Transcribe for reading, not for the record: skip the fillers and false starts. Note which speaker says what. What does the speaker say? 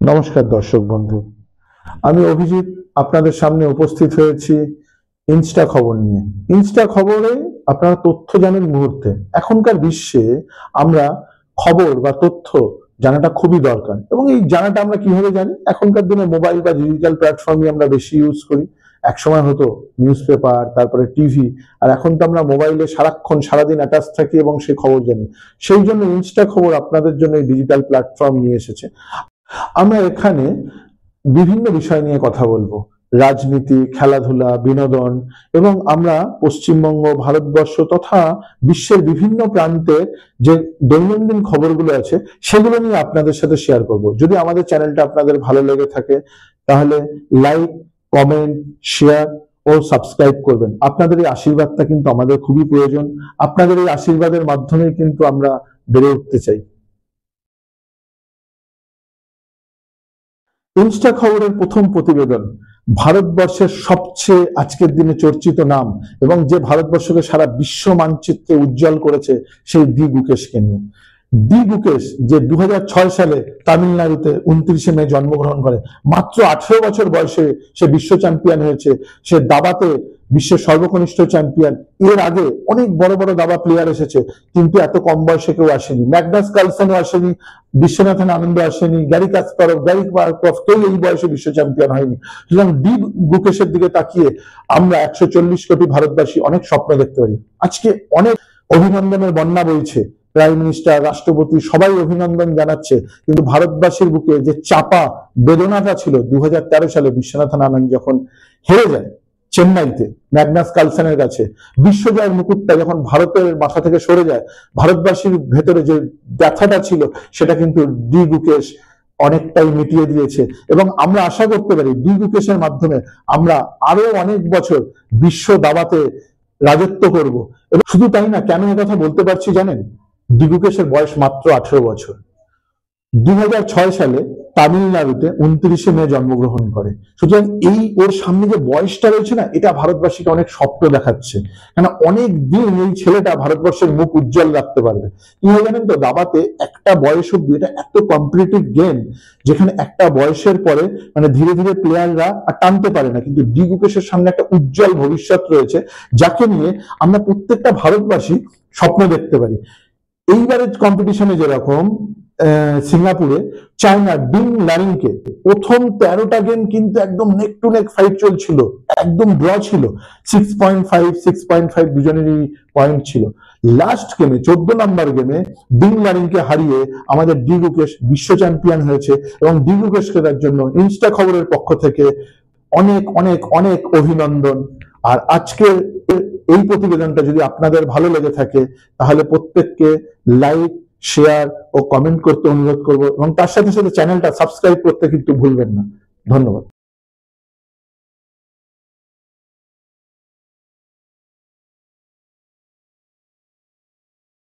Speaker 1: নমস্কার দর্শক বন্ধু, আমি অভিজিৎ আপনাদের সামনে উপস্থিত হয়েছি ইনস্টা খবর নিয়ে। ইনস্টা খবরে আপনারা তথ্য জানেন মুহূর্তে। এখনকার বিশ্বে আমরা খবর বা তথ্য জানাটা খুবই দরকার, এবং এই জানাটা আমরা কিভাবে জানি? এখনকার দিনে মোবাইল বা ডিজিটাল প্ল্যাটফর্মই আমরা বেশি ইউজ করি। একসময় হতো নিউজ পেপার, তারপরে টিভি, আর এখন তো আমরা মোবাইলে সারাক্ষণ সারাদিন অ্যাটাচ থাকি এবং সেই খবর জানি। সেই জন্য ইনস্টা খবর আপনাদের জন্য এই ডিজিটাল প্ল্যাটফর্ম নিয়ে এসেছে। আমরা এখানে বিভিন্ন বিষয় নিয়ে কথা বলবো: রাজনীতি, খেলাধুলা, বিনোদন, এবং আমরা পশ্চিমবঙ্গ, ভারতবর্ষ তথা বিশ্বের বিভিন্ন প্রান্তের যে দৈনন্দিন খবরগুলো আছে সেগুলো নিয়ে আপনাদের সাথে শেয়ার করব। যদি আমাদের চ্যানেলটা আপনাদের ভালো লেগে থাকে তাহলে লাইক, কমেন্ট, শেয়ার ও সাবস্ক্রাইব করবেন। আপনাদের এই আশীর্বাদটা কিন্তু আমাদের খুবই প্রয়োজন। আপনাদের এই আশীর্বাদের মাধ্যমে কিন্তু আমরা বেড়ে উঠতে চাই। ইনস্টা খবরের প্রথম প্রতিবেদন: ভারতবর্ষের সবচেয়ে আজকের দিনে চর্চিত নাম এবং যে ভারতবর্ষকে সারা বিশ্ব মানচিত্রে উজ্জ্বল করেছে সেই ডি গুকেশকে নিয়ে। ডি গুকেশ, যে 2006 সালে তামিলনাড়ুতে 29শে মে জন্মগ্রহণ করে, মাত্র 18 বছর বয়সে সে বিশ্ব চ্যাম্পিয়ন হয়েছে। সে দাবাতে বিশ্বের সর্বকনিষ্ঠ চ্যাম্পিয়ন। এর আগে অনেক বড় বড় দাবা প্লেয়ার এসেছে, কিন্তু এত কম বয়সে কেউ আসেনি। ম্যাগনাস কার্লসেনও আসেনি, বিশ্বনাথন আনন্দ আসেনি, গ্যারি কাসপারভ, গ্যারি মার্কভ, কেউ এই বয়সে বিশ্ব চ্যাম্পিয়ন হয়নি। সুতরাং ডি গুকেশের দিকে তাকিয়ে আমরা 140 কোটি ভারতবাসী অনেক স্বপ্ন দেখতে পারি। আজকে অনেক অভিনন্দনের বন্যা বইছে, প্রাইম মিনিস্টার, রাষ্ট্রপতি সবাই অভিনন্দন জানাচ্ছে, কিন্তু ভারতবাসীর বুকে যে চাপা বেদনাটা ছিল 2013 সালে বিশ্বনাথন আনন্দ যখন হেরে যায় চেন্নাইতে ম্যাগনাস কার্লসেনের কাছে, বিশ্বজয়ের মুকুটটা যখন ভারতের মাথা থেকে সরে যায়, ভারতবাসীর ভেতরে যে ব্যথাটা ছিল সেটা কিন্তু ডি গুকেশ অনেকটাই মিটিয়ে দিয়েছে। এবং আমরা আশা করতে পারি ডি গুকেশের মাধ্যমে আমরা আরো অনেক বছর বিশ্ব দাবাতে রাজত্ব করব। এবং শুধু তাই না, কেন কথা বলতে পারছি জানেন? ডি গুকেশের বয়স মাত্র 18 বছর। 2006 সালে তামিলনাড়ুতে 29শে মে জন্মগ্রহণ করে। সুতরাং এই ওর সামনে যে বয়সটা রয়েছে না, এটা ভারতবাসীকে অনেক স্বপ্ন দেখাচ্ছে। কেন, অনেক দিন এই ছেলেটা ভারতবর্ষের মুখ উজ্জ্বল রাখতে পারবে। কি হয় জানেন তো, দাবাতে একটা বয়স অব্দি এটা এত কম্পিটিটিভ গেম, যেখানে একটা বয়সের পরে মানে ধীরে ধীরে প্লেয়াররা আর টানতে পারে না। কিন্তু ডি গুকেশের সামনে একটা উজ্জ্বল ভবিষ্যৎ রয়েছে, যাকে নিয়ে আমরা প্রত্যেকটা ভারতবাসী স্বপ্ন দেখতে পারি। এইবারের কম্পিটিশনে যেরকম সিঙ্গাপুরে চায়না ডিং লারিংকে প্রথম 13টা গেম কিন্তু একদম নেক টু নেক ফাইট চলছিল, একদম ড্র ছিল, 6.5 দুজনেরই পয়েন্ট ছিল। লাস্ট গেমে 14 নম্বর গেমে ডিং লারিংকে হারিয়ে আমাদের ডি গুকেশ বিশ্ব চ্যাম্পিয়ন হয়েছে, এবং ডি গুকেশকে তার জন্য ইনস্টা খবরের পক্ষ থেকে অনেক অনেক অনেক অভিনন্দন। আর আজকের এই প্রতিবেদনটা যদি আপনাদের ভালো লেগে থাকে তাহলে প্রত্যেককে লাইক, শেয়ার ও কমেন্ট করতে অনুরোধ করব, এবং তার সাথে সাথে চ্যানেলটা সাবস্ক্রাইব করতে কিন্তু ভুলবেন না। ধন্যবাদ।